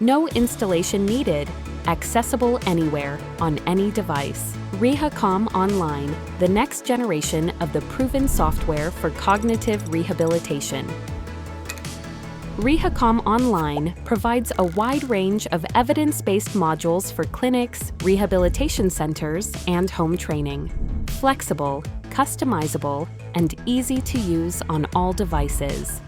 No installation needed. Accessible anywhere, on any device. RehaCom Online, the next generation of the proven software for cognitive rehabilitation. RehaCom Online provides a wide range of evidence-based modules for clinics, rehabilitation centers, and home training. Flexible, customizable, and easy to use on all devices.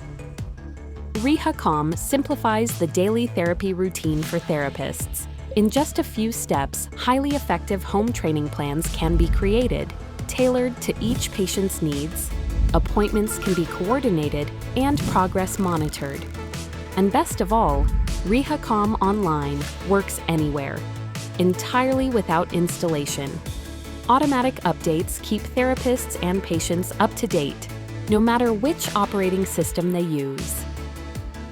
RehaCom simplifies the daily therapy routine for therapists. In just a few steps, highly effective home training plans can be created, tailored to each patient's needs. Appointments can be coordinated and progress monitored. And best of all, RehaCom Online works anywhere, entirely without installation. Automatic updates keep therapists and patients up to date, no matter which operating system they use.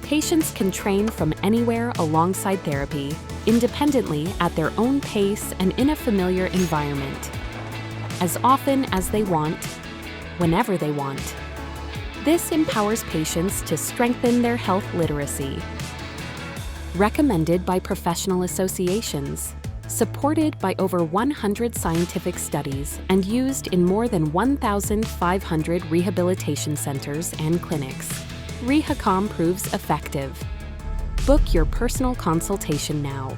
Patients can train from anywhere alongside therapy, independently at their own pace and in a familiar environment, as often as they want, whenever they want. This empowers patients to strengthen their health literacy. Recommended by professional associations, supported by over 100 scientific studies, and used in more than 1,500 rehabilitation centers and clinics. RehaCom proves effective. Book your personal consultation now.